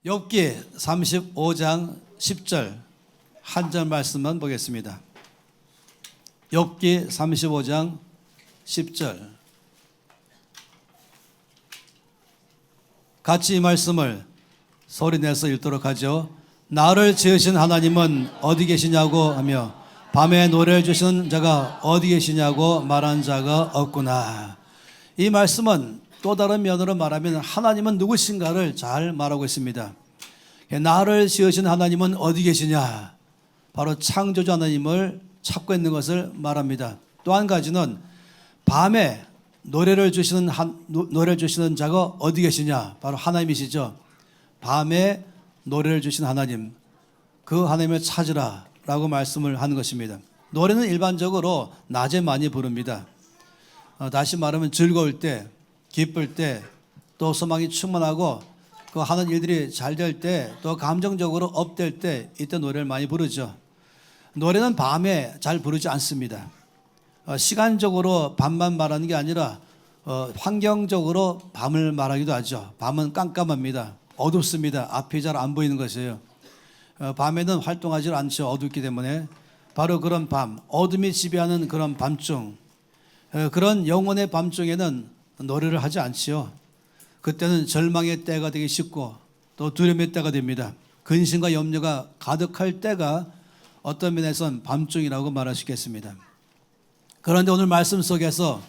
욥기 35장 10절 한 절 말씀만 보겠습니다. 욥기 35장 10절 같이 이 말씀을 소리내서 읽도록 하죠. 나를 지으신 하나님은 어디 계시냐고 하며 밤에 노래를 주시는 자가 어디 계시냐고 말한 자가 없구나. 이 말씀은 또 다른 면으로 말하면 하나님은 누구신가를 잘 말하고 있습니다. 나를 지으신 하나님은 어디 계시냐? 바로 창조주 하나님을 찾고 있는 것을 말합니다. 또 한 가지는 밤에 노래를 주시는 자가 어디 계시냐? 바로 하나님이시죠. 밤에 노래를 주신 하나님, 그 하나님을 찾으라 라고 말씀을 하는 것입니다. 노래는 일반적으로 낮에 많이 부릅니다. 다시 말하면 즐거울 때, 기쁠 때, 또 소망이 충만하고 그 하는 일들이 잘 될 때, 또 감정적으로 업될 때, 이때 노래를 많이 부르죠. 노래는 밤에 잘 부르지 않습니다. 시간적으로 밤만 말하는 게 아니라 환경적으로 밤을 말하기도 하죠. 밤은 깜깜합니다. 어둡습니다. 앞이 잘 안 보이는 것이에요. 밤에는 활동하지 않죠. 어둡기 때문에. 바로 그런 밤, 어둠이 지배하는 그런 밤중, 그런 영혼의 밤중에는 노래를 하지 않지요. 그때는 절망의 때가 되기 쉽고 또 두려움의 때가 됩니다. 근심과 염려가 가득할 때가 어떤 면에서는 밤중이라고 말할 수 있겠습니다. 그런데 오늘 말씀 속에서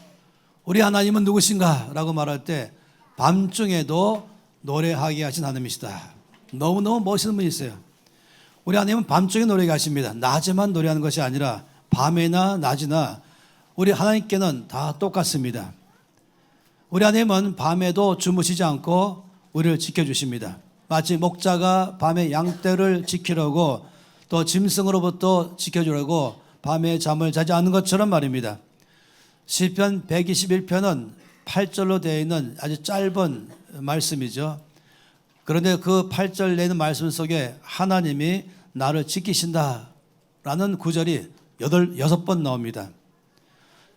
우리 하나님은 누구신가? 라고 말할 때 밤중에도 노래하게 하신 하나님이시다. 너무너무 멋있는 분이세요. 우리 하나님은 밤중에 노래하게 하십니다. 낮에만 노래하는 것이 아니라 밤이나 낮이나 우리 하나님께는 다 똑같습니다. 우리 하나님은 밤에도 주무시지 않고 우리를 지켜주십니다. 마치 목자가 밤에 양떼를 지키려고 또 짐승으로부터 지켜주려고 밤에 잠을 자지 않는 것처럼 말입니다. 시편 121편은 8절로 되어 있는 아주 짧은 말씀이죠. 그런데 그 8절 내는 말씀 속에 하나님이 나를 지키신다라는 구절이 6번 나옵니다.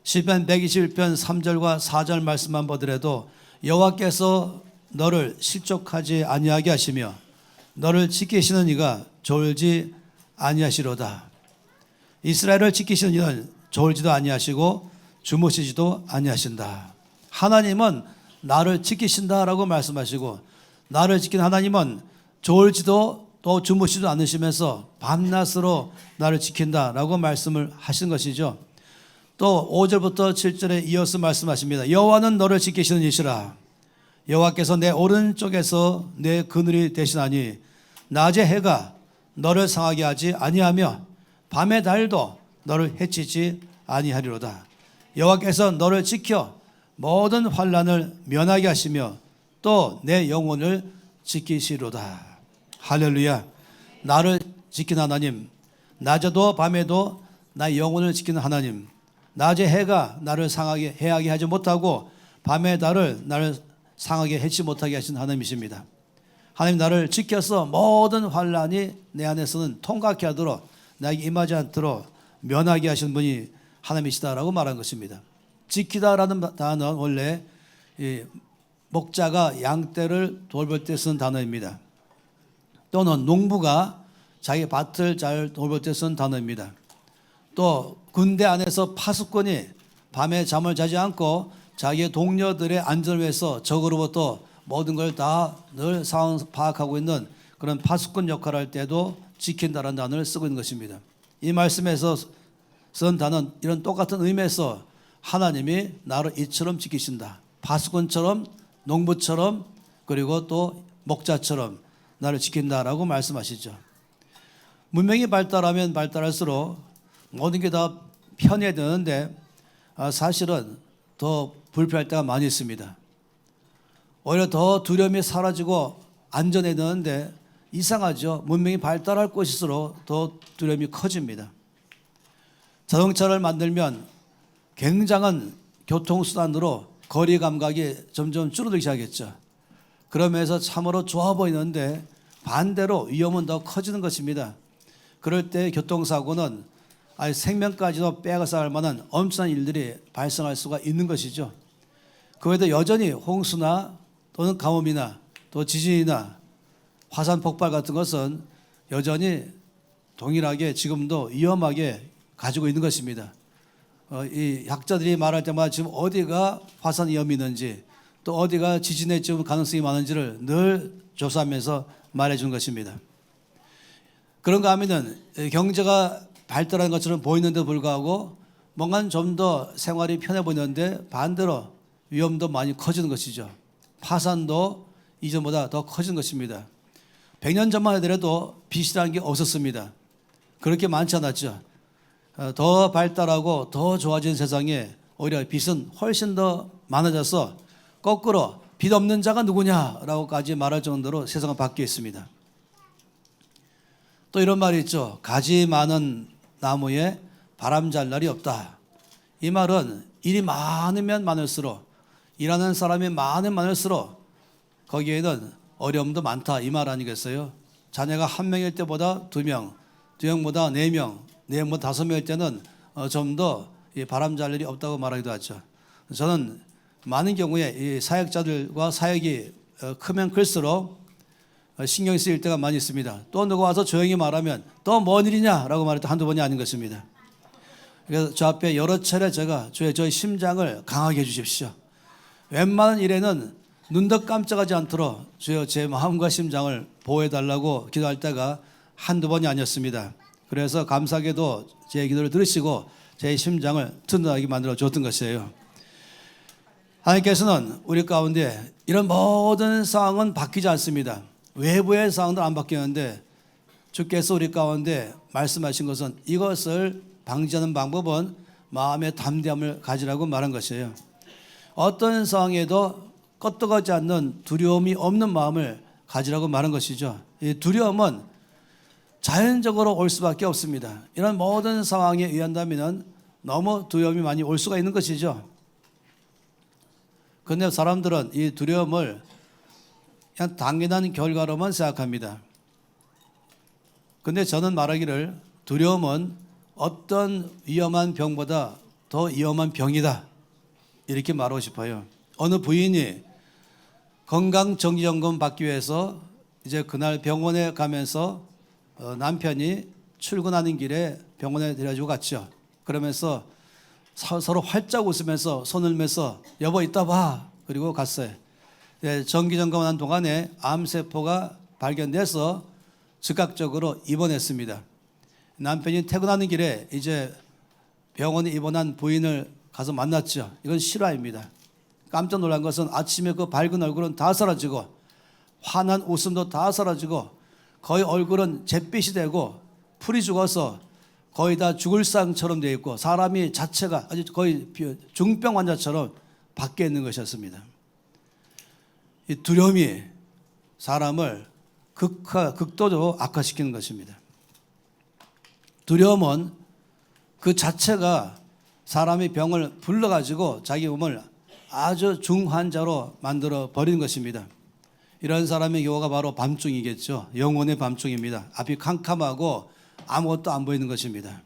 시편 121편 3절과 4절 말씀만 보더라도 여호와께서 너를 실족하지 아니하게 하시며 너를 지키시는 이가 졸지 아니하시로다. 이스라엘을 지키시는 이는 졸지도 아니하시고 주무시지도 아니하신다. 하나님은 나를 지키신다라고 말씀하시고 나를 지킨 하나님은 졸지도 또 주무시지도 않으시면서 밤낮으로 나를 지킨다라고 말씀을 하신 것이죠. 또 5절부터 7절에 이어서 말씀하십니다. 여호와는 너를 지키시는 이시라. 여호와께서 내 오른쪽에서 내 그늘이 되시나니 낮의 해가 너를 상하게 하지 아니하며 밤의 달도 너를 해치지 아니하리로다. 여호와께서 너를 지켜 모든 환난을 면하게 하시며 또 내 영혼을 지키시로다. 할렐루야. 나를 지키는 하나님, 낮에도 밤에도 나의 영혼을 지키는 하나님, 낮의 해가 나를 상하게 해하게 하지 못하고 밤의 달을 나를 상하게 해치 못하게 하신 하나님이십니다. 하나님 나를 지켜서 모든 환난이 내 안에서는 통과케 하도록 나에게 임하지 않도록 면하게 하신 분이 하나님이시다라고 말한 것입니다. 지키다라는 단어는 원래 목자가 양떼를 돌볼 때 쓰는 단어입니다. 또는 농부가 자기 밭을 잘 돌볼 때 쓰는 단어입니다. 또 군대 안에서 파수꾼이 밤에 잠을 자지 않고 자기의 동료들의 안전을 위해서 적으로부터 모든 걸 다 늘 상황 파악하고 있는 그런 파수꾼 역할을 할 때도 지킨다라는 단어를 쓰고 있는 것입니다. 이 말씀에서 쓴 단어는 이런 똑같은 의미에서 하나님이 나를 이처럼 지키신다. 파수꾼처럼, 농부처럼, 그리고 또 목자처럼 나를 지킨다라고 말씀하시죠. 문명이 발달하면 발달할수록 모든 게 다 편해지는데 사실은 더 불편할 때가 많이 있습니다. 오히려 더 두려움이 사라지고 안전해지는데 이상하죠. 문명이 발달할 곳일수록 더 두려움이 커집니다. 자동차를 만들면 굉장한 교통수단으로 거리 감각이 점점 줄어들기 시작했죠. 그러면서 참으로 좋아 보이는데 반대로 위험은 더 커지는 것입니다. 그럴 때 교통사고는 생명까지도 빼앗아갈 만한 엄청난 일들이 발생할 수가 있는 것이죠. 그 외에도 여전히 홍수나 또는 가뭄이나 또 지진이나 화산 폭발 같은 것은 여전히 동일하게 지금도 위험하게 가지고 있는 것입니다. 이 학자들이 말할 때마다 지금 어디가 화산 위험이 있는지 또 어디가 지진의 지금 가능성이 많은지를 늘 조사하면서 말해준 것입니다. 그런가 하면은 경제가 발달한 것처럼 보이는데도 불구하고 뭔가 좀 더 생활이 편해 보이는데 반대로 위험도 많이 커지는 것이죠. 파산도 이전보다 더 커진 것입니다. 100년 전만 하더라도 빚이라는 게 없었습니다. 그렇게 많지 않았죠. 더 발달하고 더 좋아진 세상에 오히려 빚은 훨씬 더 많아져서 거꾸로 빚 없는 자가 누구냐라고까지 말할 정도로 세상은 바뀌어 있습니다. 또 이런 말이 있죠. 가지 많은 나무에 바람 잘 날이 없다. 이 말은 일이 많으면 많을수록 일하는 사람이 많을수록 거기에는 어려움도 많다 이 말 아니겠어요? 자녀가 한 명일 때보다 두 명, 두 명보다 네 명, 네 명보다 다섯 명일 때는 좀 더 바람 잘 일이 없다고 말하기도 하죠. 저는 많은 경우에 이 사역자들과 사역이 크면 클수록 신경이 쓰일 때가 많이 있습니다. 또 누가 와서 조용히 말하면 또 뭔 일이냐라고 말해도 한두 번이 아닌 것입니다. 그래서 저 앞에 여러 차례 제가 주의 저의 심장을 강하게 해주십시오. 웬만한 일에는 눈도 깜짝하지 않도록 주여 제 마음과 심장을 보호해달라고 기도할 때가 한두 번이 아니었습니다. 그래서 감사하게도 제 기도를 들으시고 제 심장을 든든하게 만들어 줬던 것이에요. 하나님께서는 우리 가운데 이런 모든 상황은 바뀌지 않습니다. 외부의 상황도 안 바뀌었는데 주께서 우리 가운데 말씀하신 것은 이것을 방지하는 방법은 마음의 담대함을 가지라고 말한 것이에요. 어떤 상황에도 껐떡하지 않는 두려움이 없는 마음을 가지라고 말한 것이죠. 이 두려움은 자연적으로 올 수밖에 없습니다. 이런 모든 상황에 의한다면 너무 두려움이 많이 올 수가 있는 것이죠. 그런데 사람들은 이 두려움을 그냥 당연한 결과로만 생각합니다. 그런데 저는 말하기를 두려움은 어떤 위험한 병보다 더 위험한 병이다 이렇게 말하고 싶어요. 어느 부인이 건강정기점검 받기 위해서 이제 그날 병원에 가면서 남편이 출근하는 길에 병원에 데려주고 갔죠. 그러면서 서로 활짝 웃으면서 손을 메서 여보 이따 봐 그리고 갔어요. 정기점검한 동안에 암세포가 발견돼서 즉각적으로 입원했습니다. 남편이 퇴근하는 길에 이제 병원에 입원한 부인을 가서 만났죠. 이건 실화입니다. 깜짝 놀란 것은 아침에 그 밝은 얼굴은 다 사라지고 환한 웃음도 다 사라지고 거의 얼굴은 잿빛이 되고 풀이 죽어서 거의 다 죽을 상처럼 되어 있고 사람이 자체가 아주 거의 중병 환자처럼 바뀌어 있는 것이었습니다. 이 두려움이 사람을 극도로 악화시키는 것입니다. 두려움은 그 자체가 사람의 병을 불러가지고 자기 몸을 아주 중환자로 만들어 버리는 것입니다. 이런 사람의 경우가 바로 밤중이겠죠. 영혼의 밤중입니다. 앞이 캄캄하고 아무것도 안 보이는 것입니다.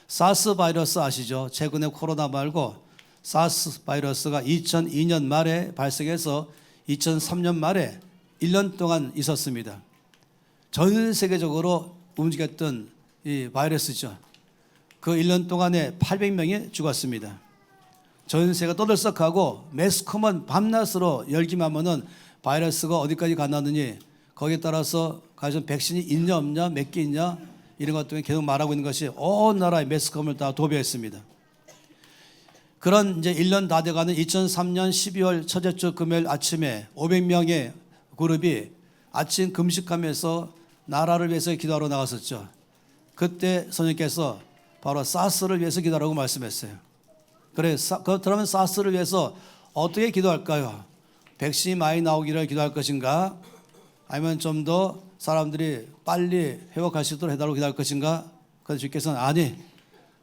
사스 바이러스 아시죠? 최근에 코로나 말고 사스 바이러스가 2002년 말에 발생해서 2003년 말에 1년 동안 있었습니다. 전 세계적으로 움직였던 이 바이러스죠. 그 1년 동안에 800명이 죽었습니다. 전 세계가 떠들썩하고 매스컴은 밤낮으로 열기만 하면은 바이러스가 어디까지 갔나느니 거기에 따라서 가진 백신이 있냐 없냐 몇 개 있냐 이런 것 때문에 계속 말하고 있는 것이 온 나라의 매스컴을 다 도배했습니다. 그런 이제 1년 다 돼가는 2003년 12월 첫째 주 금요일 아침에 500명의 그룹이 아침 금식하면서 나라를 위해서 기도하러 나갔었죠. 그때 선생님께서 바로 사스를 위해서 기도하라고 말씀했어요. 그러면 사스를 위해서 어떻게 기도할까요? 백신이 많이 나오기를 기도할 것인가? 아니면 좀 더 사람들이 빨리 회복할 수 있도록 해달라고 기도할 것인가? 그래서 주께서는 아니,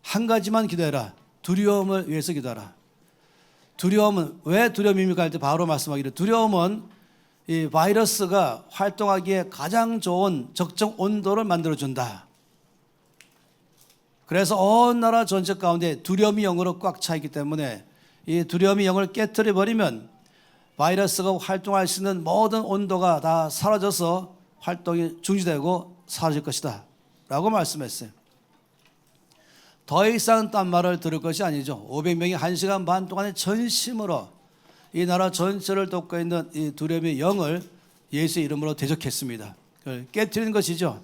한 가지만 기도해라. 두려움을 위해서 기도하라. 두려움은 왜 두려움입니까? 할 때 바로 말씀하기를 두려움은 이 바이러스가 활동하기에 가장 좋은 적정 온도를 만들어준다. 그래서 온 나라 전체 가운데 두려움이 영으로 꽉 차 있기 때문에 이 두려움이 영을 깨트려 버리면 바이러스가 활동할 수 있는 모든 온도가 다 사라져서 활동이 중지되고 사라질 것이다 라고 말씀했어요. 더 이상 딴 말을 들을 것이 아니죠. 500명이 1시간 반 동안의 전심으로 이 나라 전체를 돕고 있는 이 두려움의 영을 예수의 이름으로 대적했습니다. 깨뜨리는 것이죠.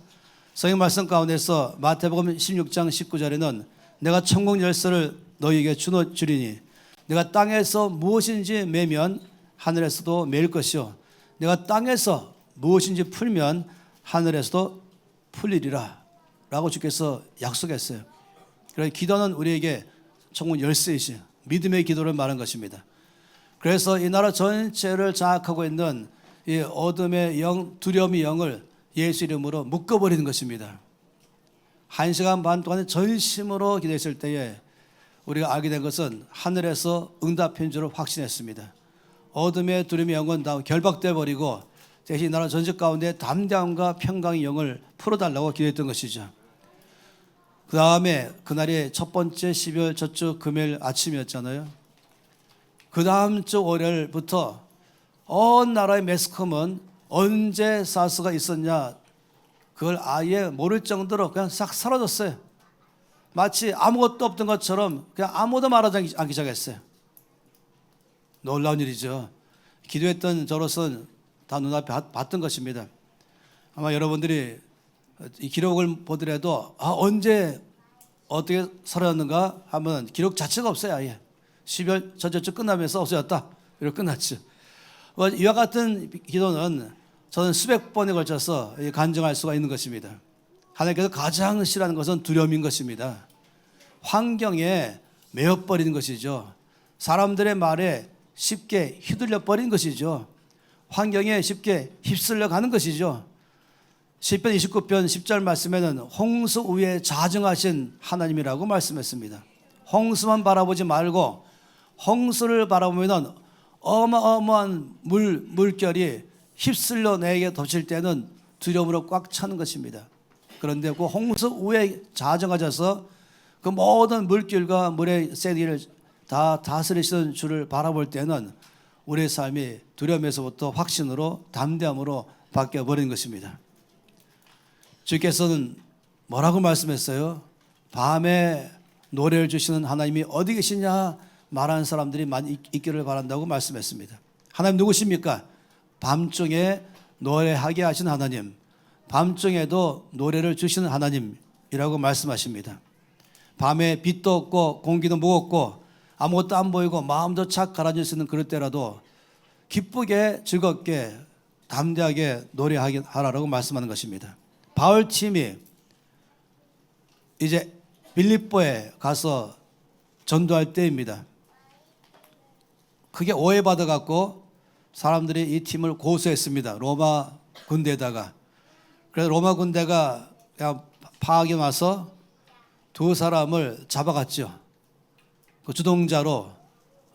성경 말씀 가운데서 마태복음 16장 19절에는 내가 천국 열쇠를 너희에게 주리니 내가 땅에서 무엇인지 매면 하늘에서도 매일 것이요 내가 땅에서 무엇인지 풀면 하늘에서도 풀리리라 라고 주께서 약속했어요. 그래서 기도는 우리에게 천국 열쇠이신 믿음의 기도를 말한 것입니다. 그래서 이 나라 전체를 장악하고 있는 이 어둠의 영, 두려움의 영을 예수 이름으로 묶어버리는 것입니다. 1시간 반 동안의 전심으로 기도했을 때에 우리가 알게 된 것은 하늘에서 응답한 줄을 확신했습니다. 어둠의 두려움의 영은 다 결박돼 버리고 대신 이 나라 전체 가운데 담대함과 평강의 영을 풀어달라고 기도했던 것이죠. 그 다음에 그날이 첫 번째 12월 첫주 금요일 아침이었잖아요. 그 다음 주 월요일부터 온 나라의 매스컴은 언제 사스가 있었냐 그걸 아예 모를 정도로 그냥 싹 사라졌어요. 마치 아무것도 없던 것처럼 그냥 아무도 말하지 않기 시작했어요. 놀라운 일이죠. 기도했던 저로서는 다 눈앞에 봤던 것입니다. 아마 여러분들이 이 기록을 보더라도 언제 어떻게 사라졌는가 하면 기록 자체가 없어요. 아예 12월 첫째 주 끝나면서 없어졌다 이렇게 끝났죠. 이와 같은 기도는 저는 수백 번에 걸쳐서 간증할 수가 있는 것입니다. 하나님께서 가장 싫어하는 것은 두려움인 것입니다. 환경에 매여버리는 것이죠. 사람들의 말에 쉽게 휘둘려 버리는 것이죠. 환경에 쉽게 휩쓸려 가는 것이죠. 시편 29편 10절 말씀에는 홍수 위에 자정하신 하나님이라고 말씀했습니다. 홍수만 바라보지 말고 홍수를 바라보면 어마어마한 물결이 휩쓸려 내게 덮칠 때는 두려움으로 꽉 차는 것입니다. 그런데 그 홍수 위에 자정하셔서 그 모든 물길과 물의 세기를 다 다스리시는 주를 바라볼 때는 우리의 삶이 두려움에서부터 확신으로 담대함으로 바뀌어버리는 것입니다. 주께서는 뭐라고 말씀했어요? 밤에 노래를 주시는 하나님이 어디 계시냐 말하는 사람들이 많이 있기를 바란다고 말씀했습니다. 하나님 누구십니까? 밤중에 노래하게 하신 하나님, 밤중에도 노래를 주시는 하나님이라고 말씀하십니다. 밤에 빛도 없고 공기도 무겁고 아무것도 안 보이고 마음도 착 가라앉을 수 있는 그럴 때라도 기쁘게 즐겁게 담대하게 노래하게 하라고 말씀하는 것입니다. 바울팀이 이제 빌립보에 가서 전도할 때입니다. 크게 오해받아 갖고 사람들이 이 팀을 고소했습니다. 로마 군대에다가. 그래서 로마 군대가 그냥 파악이 와서 두 사람을 잡아갔죠. 그 주동자로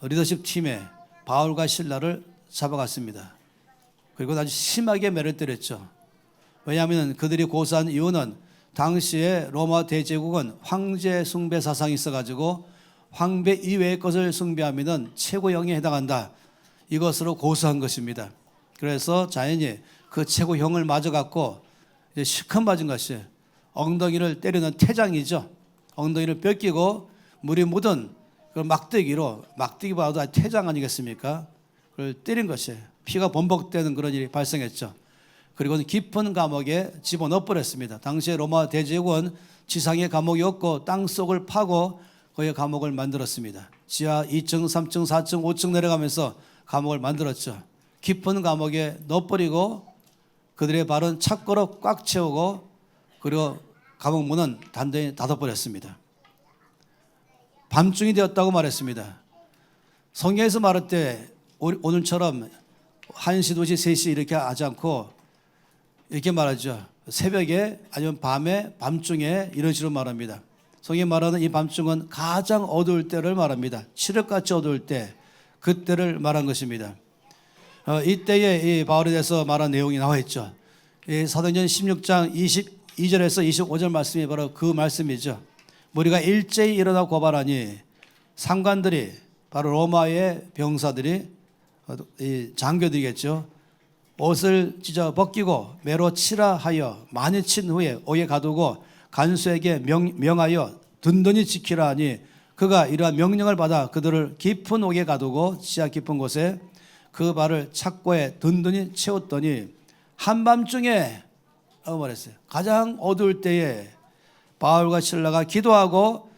리더십 팀에 바울과 실라를 잡아갔습니다. 그리고 아주 심하게 매를 때렸죠. 왜냐하면 그들이 고소한 이유는 당시에 로마 대제국은 황제 숭배 사상이 있어가지고 황배 이외의 것을 숭배하면 최고형에 해당한다. 이것으로 고소한 것입니다. 그래서 자연히 그 최고형을 맞아갖고 이제 실컷 맞은 것이 엉덩이를 때리는 태장이죠. 엉덩이를 뺏기고 물이 묻은 그 막대기로, 막대기 봐도 태장 아니겠습니까? 그걸 때린 것이 피가 범벅되는 그런 일이 발생했죠. 그리고는 깊은 감옥에 집어넣어 버렸습니다. 당시에 로마 대제국은 지상에 감옥이 없고 땅 속을 파고 거기에 감옥을 만들었습니다. 지하 2층, 3층, 4층, 5층 내려가면서 감옥을 만들었죠. 깊은 감옥에 넣어버리고 그들의 발은 착고로 꽉 채우고 그리고 감옥 문은 단단히 닫아버렸습니다. 밤중이 되었다고 말했습니다. 성경에서 말할 때 오늘처럼 1시, 2시, 3시 이렇게 하지 않고 이렇게 말하죠. 새벽에 아니면 밤에, 밤중에 이런 식으로 말합니다. 성경이 말하는 이 밤중은 가장 어두울 때를 말합니다. 칠흑같이 어두울 때, 그때를 말한 것입니다. 이때에 이 바울에 대해서 말한 내용이 나와 있죠. 이 사도행전 16장 22절에서 25절 말씀이 바로 그 말씀이죠. 우리가 일제히 일어나 고발하니 상관들이 바로 로마의 병사들이 이 장교들이겠죠. 옷을 찢어 벗기고 매로 치라 하여 많이 친 후에 옥에 가두고 간수에게 명하여 든든히 지키라 하니 그가 이러한 명령을 받아 그들을 깊은 옥에 가두고 지하 깊은 곳에 그 발을 착고에 든든히 채웠더니 한밤중에 말했어요. 가장 어두울 때에 바울과 실라가 기도하고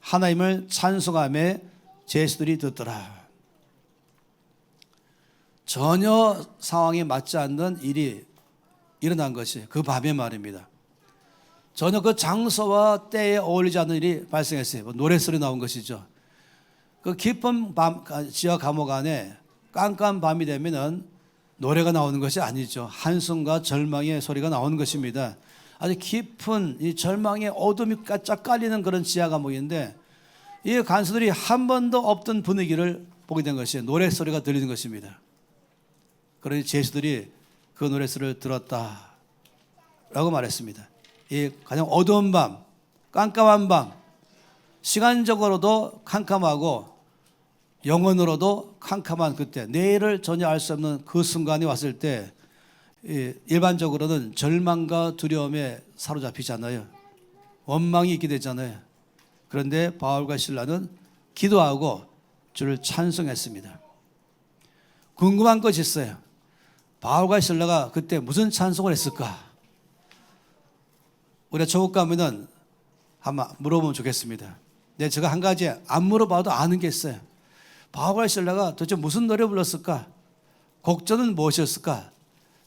하나님을 찬송하며 제수들이 듣더라. 전혀 상황에 맞지 않는 일이 일어난 것이 그 밤에 말입니다. 전혀 그 장소와 때에 어울리지 않는 일이 발생했어요. 노랫소리 나온 것이죠. 그 깊은 밤, 지하 감옥 안에 깜깜 밤이 되면은 노래가 나오는 것이 아니죠. 한숨과 절망의 소리가 나오는 것입니다. 아주 깊은 이 절망의 어둠이 쫙 깔리는 그런 지하 감옥인데 이 간수들이 한 번도 없던 분위기를 보게 된 것이 노랫소리가 들리는 것입니다. 그러니 제수들이 그 노랫소리를 들었다라고 말했습니다. 이 가장 어두운 밤, 깜깜한 밤, 시간적으로도 캄캄하고 영혼으로도 캄캄한 그때, 내일을 전혀 알 수 없는 그 순간이 왔을 때 일반적으로는 절망과 두려움에 사로잡히잖아요. 원망이 있게 되잖아요. 그런데 바울과 실라는 기도하고 주를 찬송했습니다. 궁금한 것이 있어요. 바울과 실라가 그때 무슨 찬송을 했을까? 우리가 조국 가면은 한번 물어보면 좋겠습니다. 근데 제가 한 가지 안 물어봐도 아는 게 있어요. 바울과 실라가 도대체 무슨 노래 불렀을까? 곡조는 무엇이었을까?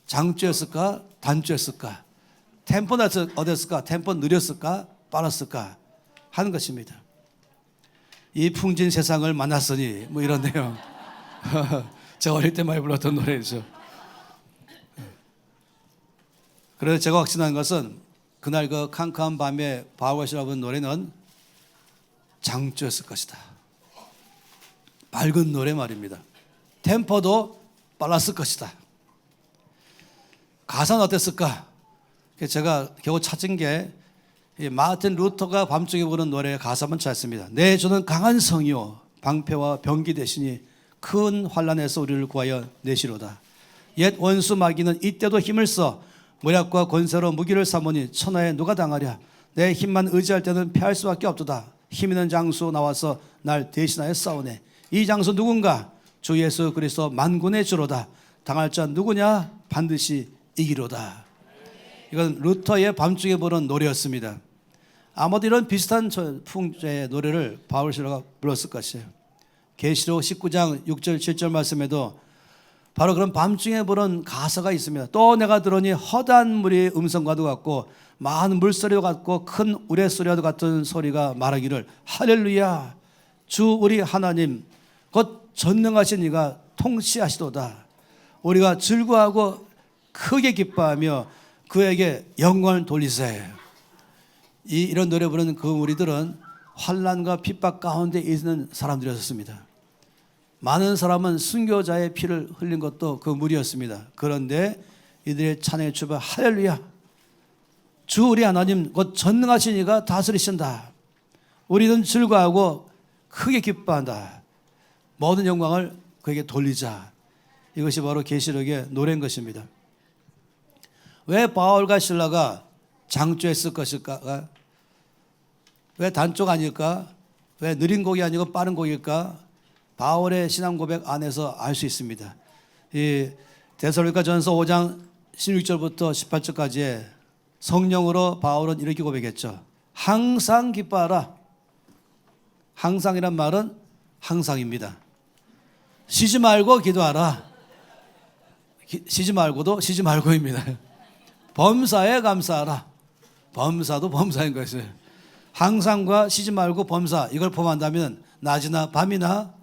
장조였을까? 단조였을까? 템포는 어땠을까? 템포 느렸을까? 빠랐을까? 하는 것입니다. 이 풍진 세상을 만났으니 뭐 이런 내용. 제가 어릴 때 많이 불렀던 노래죠. 그래서 제가 확신한 것은 그날 그 캄캄한 밤에 바울과 실라가 부른 노래는 장조였을 것이다. 밝은 노래 말입니다. 템포도 빨랐을 것이다. 가사는 어땠을까? 제가 겨우 찾은 게 마틴 루터가 밤중에 부른 노래의 가사 한번 찾습니다. 내 주는 강한 성이요 방패와 병기 대신이 큰 환난에서 우리를 구하여 내시로다. 옛 원수 마귀는 이때도 힘을 써 모략과 권세로 무기를 삼으니 천하에 누가 당하랴. 내 힘만 의지할 때는 패할 수밖에 없도다. 힘 있는 장수 나와서 날 대신하여 싸우네. 이 장수 누군가? 주 예수 그리스도 만군의 주로다. 당할 자 누구냐? 반드시 이기로다. 이건 루터의 밤중에 부른 노래였습니다. 아마도 이런 비슷한 풍자의 노래를 바울 실라가 불렀을 것이에요. 계시록 19장 6절 7절 말씀에도 바로 그런 밤중에 부른 가사가 있습니다. 또 내가 들으니 허다한 물이 음성과도 같고 많은 물소리와 같고 큰 우레소리와도 같은 소리가 말하기를 할렐루야 주 우리 하나님 곧 전능하신 이가 통치하시도다. 우리가 즐거워하고 크게 기뻐하며 그에게 영광을 돌리세. 이런 노래 부르는 그 우리들은 환난과 핍박 가운데 있는 사람들이었습니다. 많은 사람은 순교자의 피를 흘린 것도 그 무리였습니다. 그런데 이들의 찬양의 주가 할렐루야 주 우리 하나님 곧 전능하신 이가 다스리신다. 우리는 즐거워하고 크게 기뻐한다. 모든 영광을 그에게 돌리자. 이것이 바로 계시록의 노래인 것입니다. 왜 바울과 실라가 장조했을 것일까? 왜 단쪽 아닐까? 왜 느린 곡이 아니고 빠른 곡일까? 바울의 신앙 고백 안에서 알 수 있습니다. 이 데살로니가전서 5장 16절부터 18절까지의 성령으로 바울은 이렇게 고백했죠. 항상 기뻐하라. 항상이란 말은 항상입니다. 쉬지 말고 기도하라. 쉬지 말고도 쉬지 말고입니다. 범사에 감사하라. 범사도 범사인 것이에요. 항상과 쉬지 말고 범사 이걸 포함한다면 낮이나 밤이나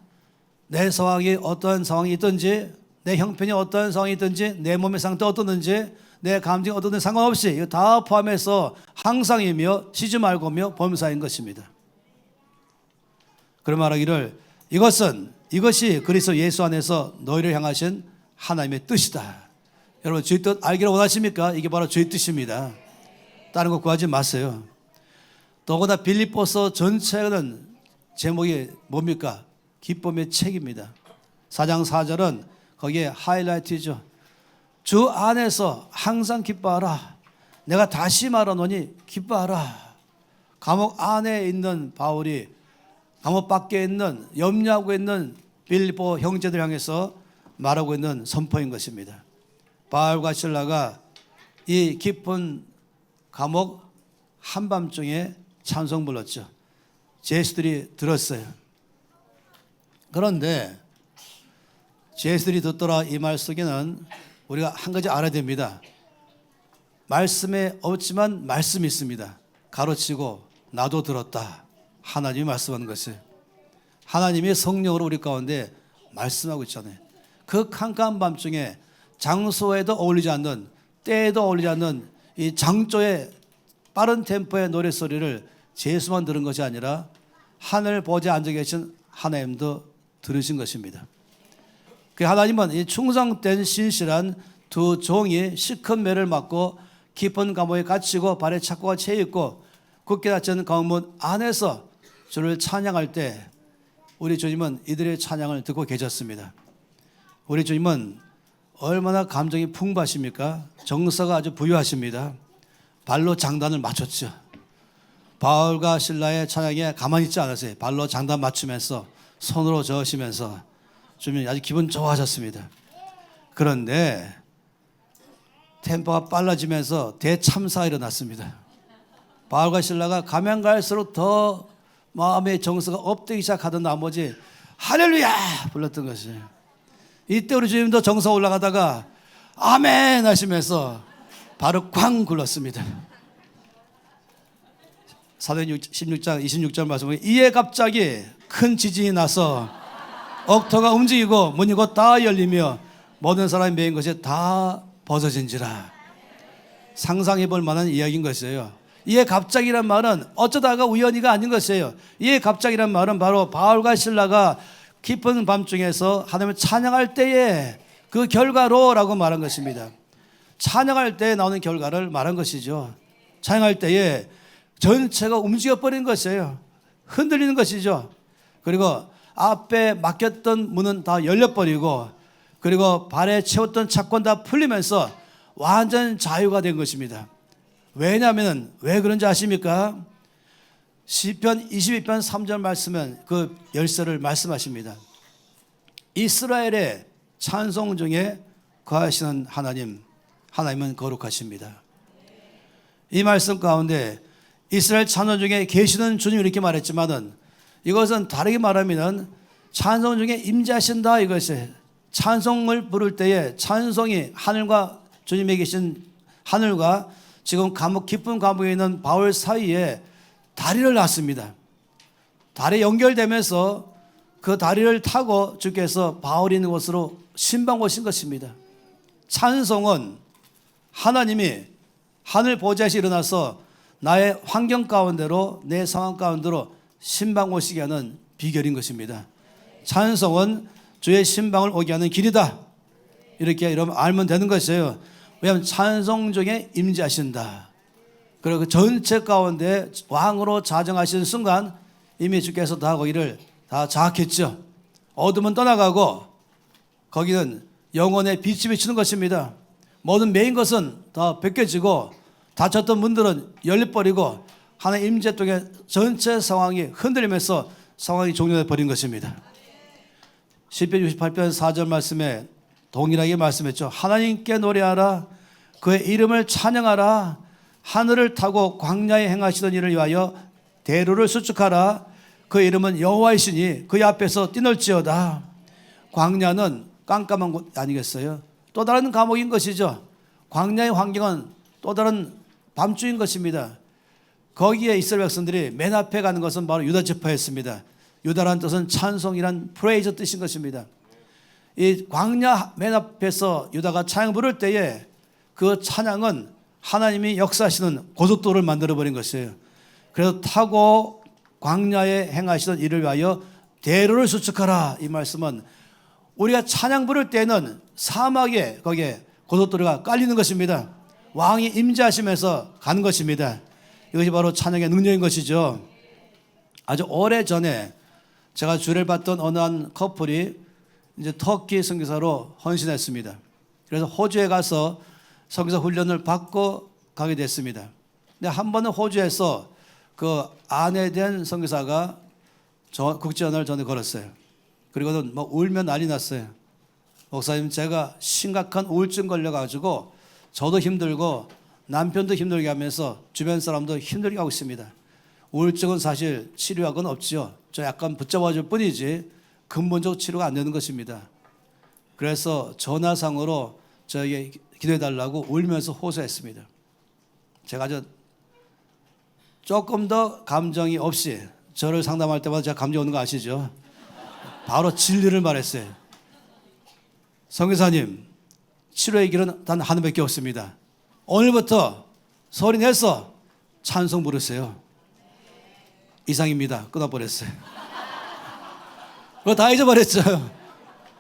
내 상황이 어떤 상황이 있든지 내 형편이 어떤 상황이 있든지 내 몸의 상태 어떻든지 내 감정이 어떤지 상관없이 이거 다 포함해서 항상이며 쉬지 말고며 범사인 것입니다. 그런 말하기를 이것이 그리스도 예수 안에서 너희를 향하신 하나님의 뜻이다. 여러분 주의 뜻 알기를 원하십니까? 이게 바로 주의 뜻입니다. 다른 거 구하지 마세요. 더구나 빌립보서 전체는 제목이 뭡니까? 기쁨의 책입니다. 4장 4절은 거기에 하이라이트죠. 주 안에서 항상 기뻐하라. 내가 다시 말하노니 기뻐하라. 감옥 안에 있는 바울이 감옥 밖에 있는 염려하고 있는 빌립보 형제들 향해서 말하고 있는 선포인 것입니다. 바울과 실라가 이 깊은 감옥 한밤중에 찬송 불렀죠. 제수들이 들었어요. 그런데 제수들이 듣더라 이 말 속에는 우리가 한 가지 알아야 됩니다. 말씀에 없지만 말씀이 있습니다. 가로치고 나도 들었다. 하나님이 말씀하는 것을. 하나님이 성령으로 우리 가운데 말씀하고 있잖아요. 그 캄캄한 밤중에 장소에도 어울리지 않는, 때에도 어울리지 않는 이 장조의 빠른 템포의 노래소리를 제수만 들은 것이 아니라 하늘 보좌에 앉아 계신 하나님도 들으신 것입니다. 그 하나님은 이 충성된 신실한 두 종이 시큰 매를 맞고 깊은 감옥에 갇히고 발에 착고가 채 있고 굳게 닫힌 감옥문 안에서 주를 찬양할 때 우리 주님은 이들의 찬양을 듣고 계셨습니다. 우리 주님은 얼마나 감정이 풍부하십니까? 정서가 아주 부유하십니다. 발로 장단을 맞췄죠. 바울과 실라의 찬양에 가만히 있지 않았어요. 발로 장단 맞추면서 손으로 저으시면서 주님이 아주 기분 좋아하셨습니다. 그런데 템포가 빨라지면서 대참사가 일어났습니다. 바울과 실라가 가면 갈수록 더 마음의 정서가 업되기 시작하던 나머지 할렐루야 불렀던 것이에요. 이때 우리 주님도 정서 올라가다가 아멘 하시면서 바로 꽝 굴렀습니다. 사도행전 16장 26절 말씀에 이에 갑자기 큰 지진이 나서 억터가 움직이고 문이 곧 다 열리며 모든 사람이 메인 것이 다 벗어진지라. 상상해 볼 만한 이야기인 것이에요. 이에 갑자기란 말은 어쩌다가 우연히가 아닌 것이에요. 이에 갑자기란 말은 바로 바울과 실라가 깊은 밤중에서 하나님을 찬양할 때에 그 결과로라고 말한 것입니다. 찬양할 때 나오는 결과를 말한 것이죠. 찬양할 때에 전체가 움직여버린 것이에요. 흔들리는 것이죠. 그리고 앞에 막혔던 문은 다 열려버리고 그리고 발에 채웠던 착권 다 풀리면서 완전 자유가 된 것입니다. 왜냐하면 왜 그런지 아십니까? 시편 22편 3절 말씀은 그 열쇠를 말씀하십니다. 이스라엘의 찬송 중에 거하시는 하나님은 거룩하십니다. 이 말씀 가운데 이스라엘 찬송 중에 계시는 주님 이렇게 말했지만은 이것은 다르게 말하면 찬송 중에 임재하신다 이것이 찬송을 부를 때에 찬송이 하늘과 주님에 계신 하늘과 지금 깊은 감옥에 있는 바울 사이에 다리를 놨습니다. 다리 연결되면서 그 다리를 타고 주께서 바울이 있는 곳으로 신방 오신 것입니다. 찬송은 하나님이 하늘 보좌에서 일어나서 나의 환경 가운데로 내 상황 가운데로 신방 오시게 하는 비결인 것입니다. 찬송은 주의 신방을 오게 하는 길이다. 이렇게 여러분 알면 되는 것이에요. 왜냐하면 찬송 중에 임재하신다. 그리고 그 전체 가운데 왕으로 자정하시는 순간 이미 주께서 다 거기를 다 장악했죠. 어둠은 떠나가고 거기는 영혼의 빛이 비치는 것입니다. 모든 메인 것은 다 벗겨지고 닫혔던 문들은 열려버리고 하나님 임재 쪽에 전체 상황이 흔들리면서 상황이 종료돼 버린 것입니다. 시편 68편 4절 말씀에 동일하게 말씀했죠. 하나님께 노래하라. 그의 이름을 찬양하라. 하늘을 타고 광야에 행하시던 일을 위하여 대로를 수축하라. 그의 이름은 여호와이시니 그의 앞에서 뛰놀지어다. 광야는 깜깜한 곳 아니겠어요? 또 다른 감옥인 것이죠. 광야의 환경은 또 다른 밤중인 것입니다. 거기에 이스라엘 백성들이 맨 앞에 가는 것은 바로 유다 지파였습니다. 유다라는 뜻은 찬송이란 프레이즈 뜻인 것입니다. 이 광야 맨 앞에서 유다가 찬양 부를 때에 그 찬양은 하나님이 역사하시는 고속도로를 만들어버린 것이에요. 그래서 타고 광야에 행하시던 일을 위하여 대로를 수축하라. 이 말씀은 우리가 찬양 부를 때는 사막에 거기에 고속도로가 깔리는 것입니다. 왕이 임재하시면서 가는 것입니다. 이것이 바로 찬양의 능력인 것이죠. 아주 오래전에 제가 주례를 받던 어느 한 커플이 이제 터키 선교사로 헌신했습니다. 그래서 호주에 가서 선교사 훈련을 받고 가게 됐습니다. 근데 한 번은 호주에서 그 아내 된 선교사가 국제전화를 전에 걸었어요. 그리고는 뭐 울면 난리 났어요. 목사님, 제가 심각한 우울증 걸려가지고 저도 힘들고 남편도 힘들게 하면서 주변 사람도 힘들게 하고 있습니다. 우울증은 사실 치료약은 없지요. 저 약간 붙잡아줄 뿐이지 근본적 치료가 안 되는 것입니다. 그래서 전화상으로 저에게 기도해달라고 울면서 호소했습니다. 제가 조금 더 감정이 없이 저를 상담할 때마다 제가 감정 오는 거 아시죠? 바로 진리를 말했어요. 선교사님, 치료의 길은 단 하나밖에 없습니다. 오늘부터 소리 내서 찬송 부르세요. 이상입니다. 끊어버렸어요. 그거 다 잊어버렸죠.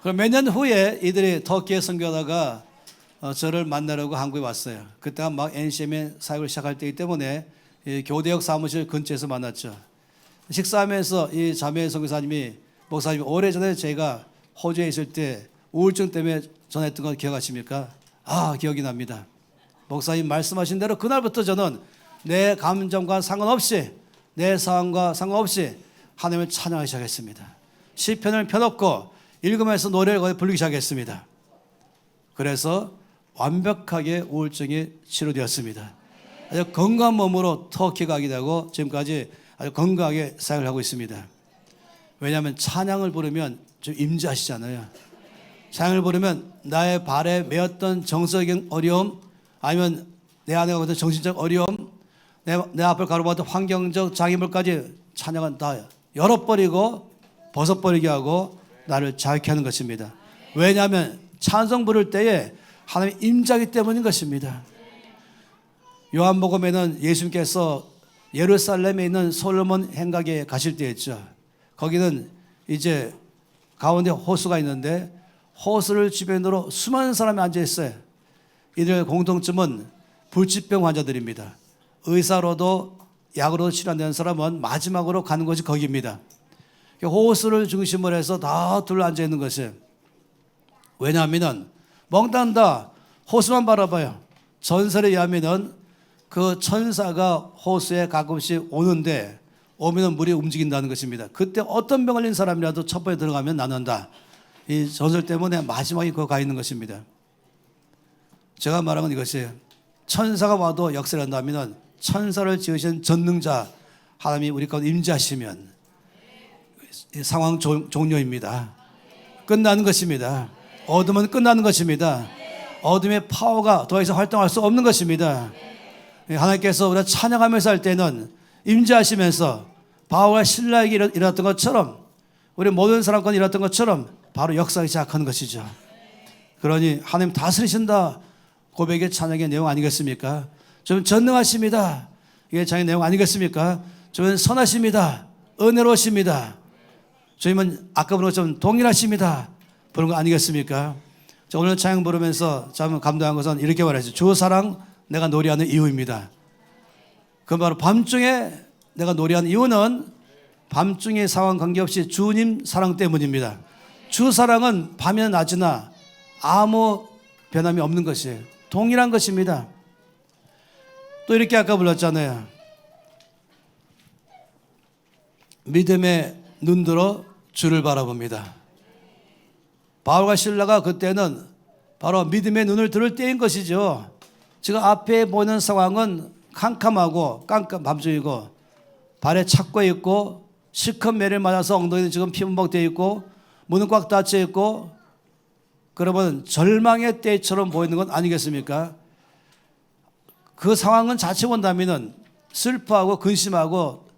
그럼 몇 년 후에 이들이 터키에 선교하다가 저를 만나려고 한국에 왔어요. 그때가 막 NCM의 사역을 시작할 때이기 때문에 이 교대역 사무실 근처에서 만났죠. 식사하면서 이 자매 선교사님이, 목사님, 오래전에 제가 호주에 있을 때 우울증 때문에 전했던 거 기억하십니까? 아, 기억이 납니다. 목사님 말씀하신 대로 그날부터 저는 내 감정과 상관없이, 내 상황과 상관없이 하나님을 찬양하기 시작했습니다. 시편을 펴놓고 읽으면서 노래를 부르기 시작했습니다. 그래서 완벽하게 우울증이 치료되었습니다. 아주 건강한 몸으로 터키 가게 되고 지금까지 아주 건강하게 사역을 하고 있습니다. 왜냐하면 찬양을 부르면 좀 임재하시잖아요. 찬양을 부르면 나의 발에 메었던 정서적인 어려움, 아니면 내 안에 있는 정신적 어려움, 내 앞을 가로막던 환경적 장애물까지 찬양은 다 열어버리고 벗어버리게 하고 나를 자유케 하는 것입니다. 왜냐하면 찬송 부를 때에 하나님 임재하기 때문인 것입니다. 요한복음에는 예수님께서 예루살렘에 있는 솔로몬 행각에 가실 때였죠. 거기는 이제 가운데 호수가 있는데 호수를 주변으로 수많은 사람이 앉아 있어요. 이들의 공통점은 불치병 환자들입니다. 의사로도 약으로도 치료 안 되는 사람은 마지막으로 가는 곳이 거기입니다. 호수를 중심으로 해서 다 둘러앉아 있는 것이에요. 왜냐하면 멍단다 호수만 바라봐요. 전설에 의하면 그 천사가 호수에 가끔씩 오는데 오면 물이 움직인다는 것입니다. 그때 어떤 병 걸린 사람이라도 첫 번에 들어가면 낫는다. 이 전설 때문에 마지막에 거기 가 있는 것입니다. 제가 말하는 이것이에요. 천사가 와도 역사를 한다면 천사를 지으신 전능자 하나님이 우리 가운데 임재하시면 상황 종료입니다. 끝나는 것입니다. 어둠은 끝나는 것입니다. 어둠의 파워가 더 이상 활동할 수 없는 것입니다. 하나님께서 우리가 찬양하면서 할 때는 임재하시면서 바울과 신라에게 일어났던 것처럼 우리 모든 사람 가운데 일어났던 것처럼 바로 역사하기 시작하는 것이죠. 그러니 하나님 다스리신다 고백의 찬양의 내용 아니겠습니까? 좀 전능하십니다. 이게 찬양의 내용 아니겠습니까? 좀 선하십니다. 은혜로우십니다. 주님은 아까 부른 것처럼 동일하십니다. 그런 거 아니겠습니까? 자, 오늘 찬양 부르면서 참 감동한 것은 이렇게 말했죠. 주 사랑 내가 노래하는 이유입니다. 그건 바로 밤중에 내가 노래하는 이유는 밤중의 상황 관계없이 주님 사랑 때문입니다. 주 사랑은 밤이나 낮이나 아무 변함이 없는 것이에요. 동일한 것입니다. 또 이렇게 아까 불렀잖아요. 믿음의 눈들어 주를 바라봅니다. 바울과 실라가 그때는 바로 믿음의 눈을 들을 때인 것이죠. 지금 앞에 보이는 상황은 캄캄하고 밤중이고 발에 착고 있고 실컷 매를 맞아서 엉덩이는 지금 피문벅 되어 있고 문은 꽉 닫혀 있고 그러면 절망의 때처럼 보이는 건 아니겠습니까? 그 상황은 자체 본다면 슬퍼하고 근심하고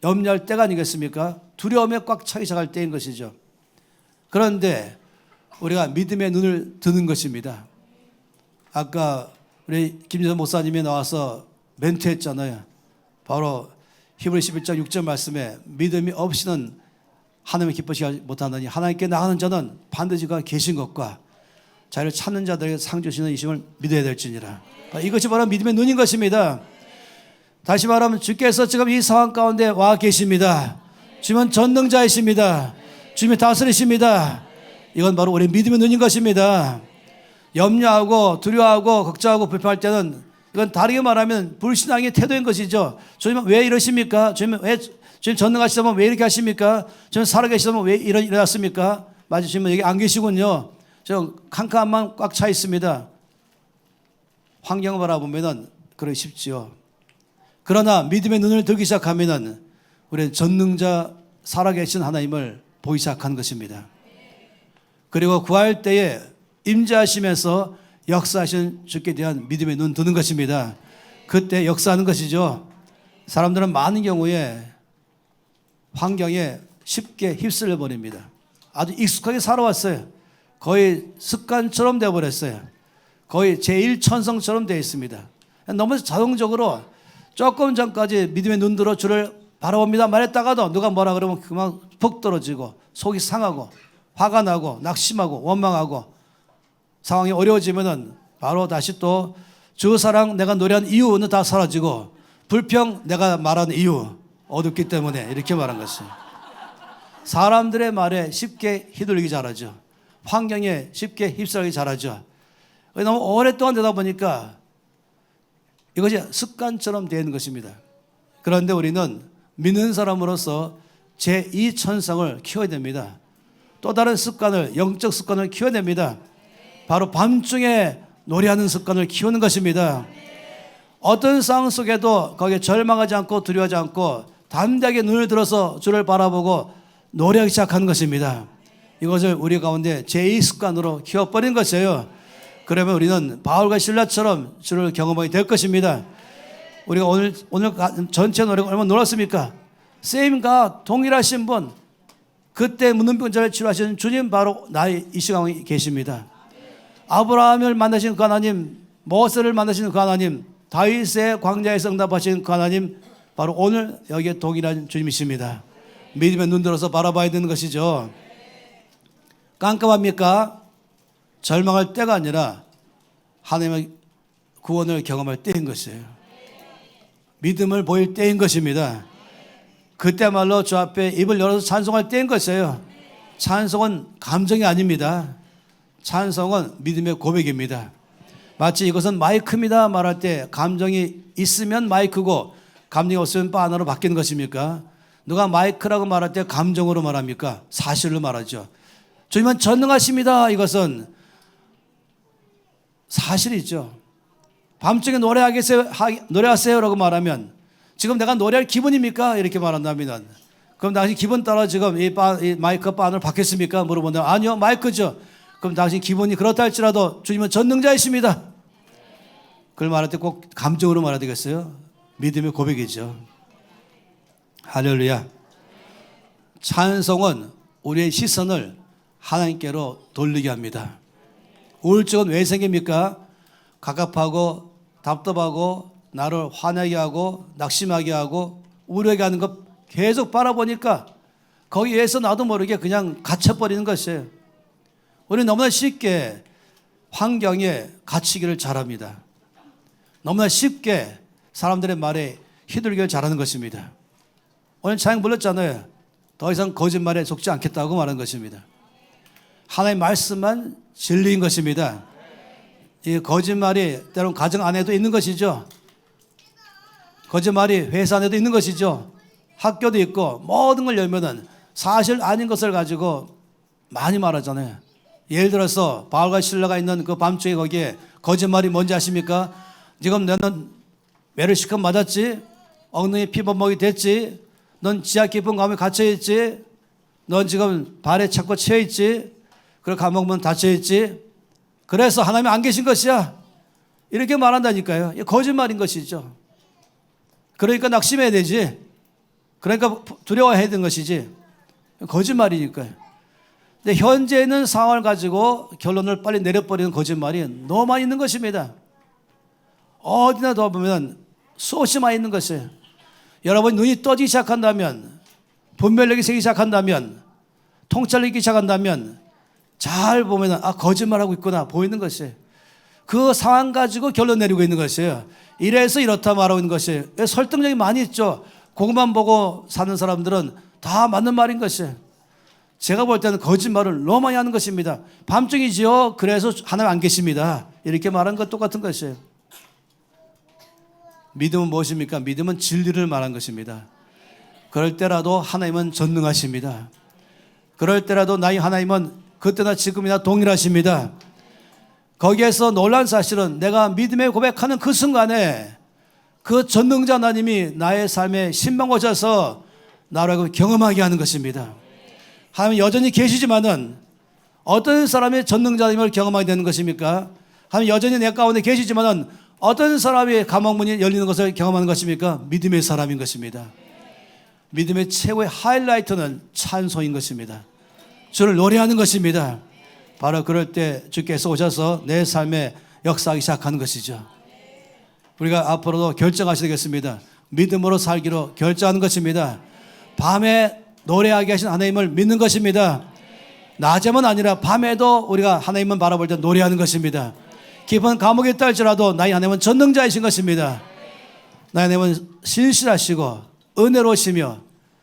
염려할 때가 아니겠습니까? 두려움에 꽉 차기 시작할 때인 것이죠. 그런데 우리가 믿음의 눈을 드는 것입니다. 아까 우리 김재선 목사님이 나와서 멘트했잖아요. 바로 히브리 11장 6절 말씀에 믿음이 없이는 하나님을 기쁘시게 못하느니 하나님께 나가는 자는 반드시 그가 계신 것과 자기를 찾는 자들에게 상 주시는 이심을 믿어야 될지니라. 이것이 바로 믿음의 눈인 것입니다. 다시 말하면 주께서 지금 이 상황 가운데 와 계십니다. 주님은 전능자이십니다. 주님이 다스리십니다. 이건 바로 우리 믿음의 눈인 것입니다. 염려하고 두려워하고 걱정하고 불평할 때는 이건 다르게 말하면 불신앙의 태도인 것이죠. 주님은 왜 이러십니까? 주님 전능하시다면 왜 이렇게 하십니까? 주님 살아계시다면 왜 이러셨습니까? 맞으 주님은 여기 안 계시군요. 저 캄캄함만 꽉 차 있습니다. 환경을 바라보면은 그러기 쉽지요. 그러나 믿음의 눈을 들기 시작하면은 우리는 전능자 살아계신 하나님을 보기 시작한 것입니다. 그리고 구할 때에 임재하시면서 역사하신 주께 대한 믿음의 눈 뜨는 것입니다. 그때 역사하는 것이죠. 사람들은 많은 경우에 환경에 쉽게 휩쓸려 버립니다. 아주 익숙하게 살아왔어요. 거의 습관처럼 되어버렸어요. 거의 제1천성처럼 되어 있습니다. 너무 자동적으로 조금 전까지 믿음의 눈 들어 주를 바라봅니다 말했다가도 누가 뭐라 그러면 그만 푹 떨어지고 속이 상하고 화가 나고 낙심하고 원망하고 상황이 어려워지면은 바로 다시 또 주 사랑 내가 노래한 이유는 다 사라지고 불평 내가 말한 이유 어둡기 때문에 이렇게 말한 것이에요. 사람들의 말에 쉽게 휘둘리기 잘하죠. 환경에 쉽게 휩쓸리기 잘하죠. 너무 오랫동안 되다 보니까 이것이 습관처럼 되는 것입니다. 그런데 우리는 믿는 사람으로서 제2천성을 키워야 됩니다. 또 다른 습관을, 영적 습관을 키워야 됩니다. 바로 밤중에 노래하는 습관을 키우는 것입니다. 어떤 상황 속에도 거기에 절망하지 않고 두려워하지 않고 담대하게 눈을 들어서 주를 바라보고 노래하기 시작하는 것입니다. 이것을 우리 가운데 제2습관으로 키워버린 것이에요. 그러면 우리는 바울과 실라처럼 주를 경험하게 될 것입니다. 우리가 오늘 전체 노래가 얼마나 놀랐습니까? 쌤과 동일하신 분, 그때 문둥병자를 치료하신 주님 바로 나의 이 시간에 계십니다. 아브라함을 만나신 그 하나님, 모세를 만나신 그 하나님, 다윗의 광야에서 응답하신 그 하나님, 바로 오늘 여기에 동일한 주님이십니다. 믿음의 눈 들어서 바라봐야 되는 것이죠. 깜깜합니까? 절망할 때가 아니라 하나님의 구원을 경험할 때인 것이에요. 믿음을 보일 때인 것입니다. 그때말로 주 앞에 입을 열어서 찬송할 때인 것이에요. 찬송은 감정이 아닙니다. 찬송은 믿음의 고백입니다. 마치 이것은 마이크입니다 말할 때 감정이 있으면 마이크고 감정이 없으면 바나로 바뀌는 것입니까? 누가 마이크라고 말할 때 감정으로 말합니까? 사실로 말하죠. 주님은 전능하십니다. 이것은 사실이죠. 밤중에 노래하세요라고 말하면 지금 내가 노래할 기분입니까? 이렇게 말한다면 그럼 당신 기분 따라 지금 이 마이크 바늘을 받겠습니까? 물어본다면 아니요, 마이크죠. 그럼 당신 기분이 그렇다 할지라도 주님은 전능자이십니다. 그걸 말할 때 꼭 감정으로 말해야 되겠어요? 믿음의 고백이죠. 할렐루야. 찬송은 우리의 시선을 하나님께로 돌리게 합니다. 우울증은 왜 생깁니까? 갑갑하고 답답하고 나를 화나게 하고 낙심하게 하고 우울하게 하는 것 계속 바라보니까 거기에서 나도 모르게 그냥 갇혀버리는 것이에요. 우리는 너무나 쉽게 환경에 갇히기를 잘합니다. 너무나 쉽게 사람들의 말에 휘둘리기를 잘하는 것입니다. 오늘 찬양 불렀잖아요. 더 이상 거짓말에 속지 않겠다고 말한 것입니다. 하나님의 말씀만 진리인 것입니다. 이 거짓말이 때론 가정 안에도 있는 것이죠. 거짓말이 회사 안에도 있는 것이죠. 학교도 있고 모든 걸 열면은 사실 아닌 것을 가지고 많이 말하잖아요. 예를 들어서 바울과 실라가 있는 그 밤중에 거기에 거짓말이 뭔지 아십니까? 지금 너는 매를 실컷 맞았지? 엉덩이 피범벅이 됐지? 넌 지하 깊은 감옥에 갇혀있지? 넌 지금 발에 차고 채여있지? 그리고 감옥문 닫혀있지? 그래서 하나님이 안 계신 것이야. 이렇게 말한다니까요. 이게 거짓말인 것이죠. 그러니까 낙심해야 되지. 그러니까 두려워해야 되는 것이지. 거짓말이니까요. 근데 현재 있는 상황을 가지고 결론을 빨리 내려버리는 거짓말이 너무 많이 있는 것입니다. 어디나 더 보면 수없이 많이 있는 것이에요. 여러분 눈이 떠지기 시작한다면, 분별력이 생기기 시작한다면, 통찰력이 시작한다면 잘 보면 거짓말하고 있구나 보이는 것이에요. 그 상황 가지고 결론 내리고 있는 것이에요. 이래서 이렇다 말하고 있는 것이에요. 설득력이 많이 있죠. 그것만 보고 사는 사람들은 다 맞는 말인 것이에요. 제가 볼 때는 거짓말을 너무 많이 하는 것입니다. 밤중이지요. 그래서 하나님 안 계십니다. 이렇게 말하는 것 똑같은 것이에요. 믿음은 무엇입니까? 믿음은 진리를 말한 것입니다. 그럴 때라도 하나님은 전능하십니다. 그럴 때라도 나의 하나님은 그때나 지금이나 동일하십니다. 거기에서 놀란 사실은 내가 믿음의 고백하는 그 순간에 그 전능자 하나님이 나의 삶에 신방 오셔서 나라고 경험하게 하는 것입니다. 하나님 여전히 계시지만은 어떤 사람이 전능자 하나님을 경험하게 되는 것입니까? 하나님 여전히 내 가운데 계시지만은 어떤 사람이 감옥문이 열리는 것을 경험하는 것입니까? 믿음의 사람인 것입니다. 믿음의 최고의 하이라이트는 찬송인 것입니다. 주를 노래하는 것입니다. 바로 그럴 때 주께서 오셔서 내 삶에 역사하기 시작하는 것이죠. 우리가 앞으로도 결정하셔야 되겠습니다. 믿음으로 살기로 결정하는 것입니다. 밤에 노래하게 하신 하나님을 믿는 것입니다. 낮에만 아니라 밤에도 우리가 하나님을 바라볼 때 노래하는 것입니다. 깊은 감옥에 있다 할지라도 나의 하나님은 전능자이신 것입니다. 나의 하나님은 신실하시고 은혜로우시며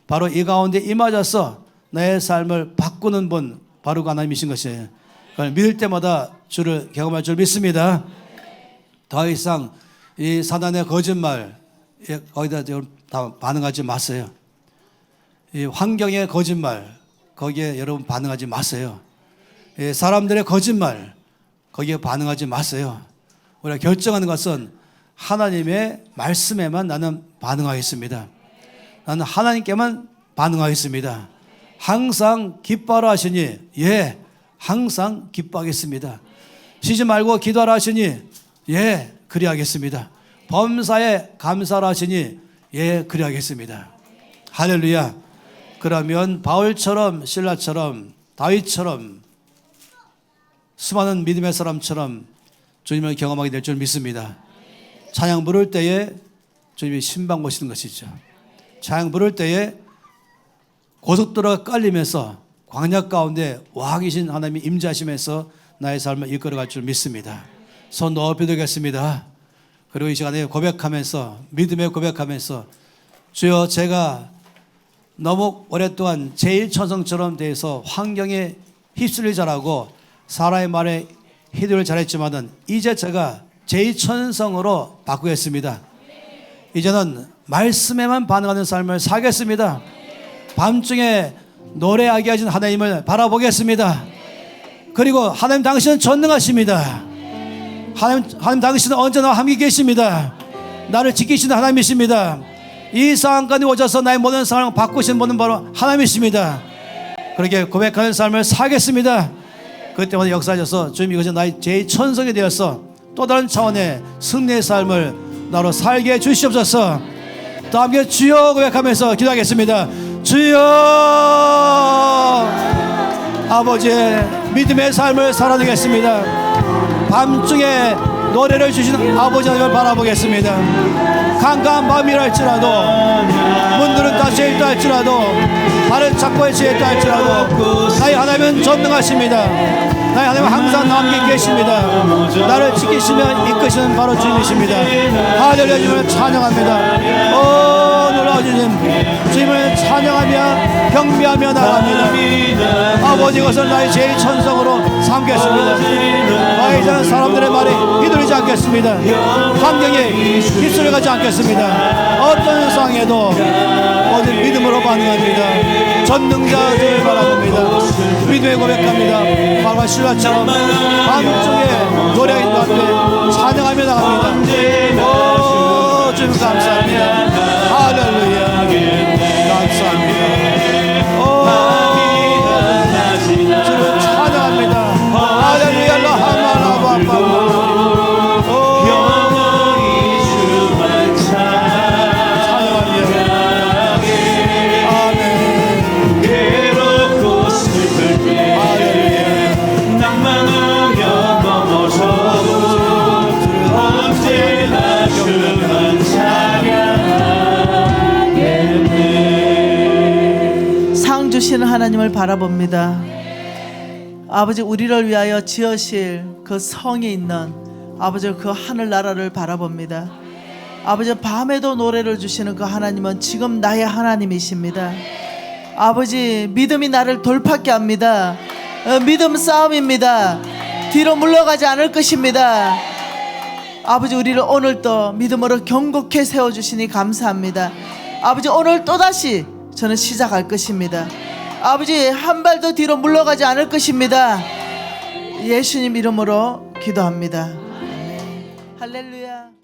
바로 이 가운데 임하셔서 나의 삶을 바꾸는 분, 바로 그 하나님이신 것이에요. 그걸 믿을 때마다 주를 경험할 줄 믿습니다. 더 이상 이 사단의 거짓말 거기다 다 반응하지 마세요. 이 환경의 거짓말 거기에 여러분 반응하지 마세요. 이 사람들의 거짓말 거기에 반응하지 마세요. 우리가 결정하는 것은 하나님의 말씀에만 나는 반응하겠습니다. 나는 하나님께만 반응하겠습니다. 항상 기뻐하라 하시니 예 항상 기뻐하겠습니다. 쉬지 말고 기도하라 하시니 예 그리하겠습니다. 범사에 감사하라 하시니 예 그리하겠습니다. 할렐루야. 그러면 바울처럼 실라처럼 다윗처럼 수많은 믿음의 사람처럼 주님을 경험하게 될 줄 믿습니다. 찬양 부를 때에 주님이 신방 보시는 것이죠. 찬양 부를 때에 고속도로가 깔리면서 광야 가운데 왕이신 하나님이 임재하시면서 나의 삶을 이끌어갈 줄 믿습니다. 손 높이 들겠습니다. 그리고 이 시간에 고백하면서 믿음의 고백하면서 주여 제가 너무 오랫동안 제1천성처럼 돼서 환경에 휩쓸릴 잘하고 사람의 말에 휘둘릴 잘했지만은 이제 제가 제2천성으로 바꾸겠습니다. 이제는 말씀에만 반응하는 삶을 살겠습니다. 밤중에 노래하게 하신 하나님을 바라보겠습니다. 그리고 하나님 당신은 전능하십니다. 하나님 당신은 언제나 함께 계십니다. 나를 지키시는 하나님이십니다. 이 상황 가운데 오셔서 나의 모든 상황을 바꾸시는 분은 바로 하나님이십니다. 그렇게 고백하는 삶을 살겠습니다. 그때마다 역사하셔서 주님 이것이 나의 제2천성이 되어서 또 다른 차원의 승리의 삶을 나로 살게 해 주시옵소서. 또 함께 주여 고백하면서 기도하겠습니다. 주여 아버지의 믿음의 삶을 살아내겠습니다. 밤중에 노래를 주시는 아버지 하나님을 바라보겠습니다. 캄캄한 밤이라 할지라도 문들은 닫혀 있다 할지라도 발은 착고에 지어 있다 할지라도 나의 하나님은 전능하십니다. 나의 하나님은 항상 나와 함께 계십니다. 나를 지키시며 이끄시는 바로 주님이십니다. 할렐루야. 주님을 찬양합니다. 오 놀라운 주님, 주님을 찬양하며 경배하며 나갑니다. 아버지 것을 나의 제1천성으로 삼겠습니다. 더 이상 사람들의 말에 휘둘리지 않겠습니다. 환경에 휩쓸려가지 않겠습니다. 어떤 상황에도 모든 믿음으로 반응합니다. 전능자를 바라봅니다. 믿음에 고백합니다. 바로 신라처럼 밤중에 노래하는 가운데 찬양하며 나갑니다. 오 주님 감사합니다. 할렐루야. 감사합니다. 오 주님 찬양합니다. 할렐루야. 라하마라바바. 주시는 하나님을 바라봅니다. 아버지 우리를 위하여 지으실 그 성에 있는 아버지 그 하늘나라를 바라봅니다. 아버지 밤에도 노래를 주시는 그 하나님은 지금 나의 하나님이십니다. 아버지, 믿음이 나를 돌파케 합니다. 믿음 싸움입니다. 뒤로 물러가지 않을 것입니다. 아버지, 우리를 오늘 또 믿음으로 경고케 세워주시니 감사합니다. 아버지, 오늘 또다시 저는 시작할 것입니다. 아버지, 한 발도 뒤로 물러가지 않을 것입니다. 예수님 이름으로 기도합니다. 할렐루야.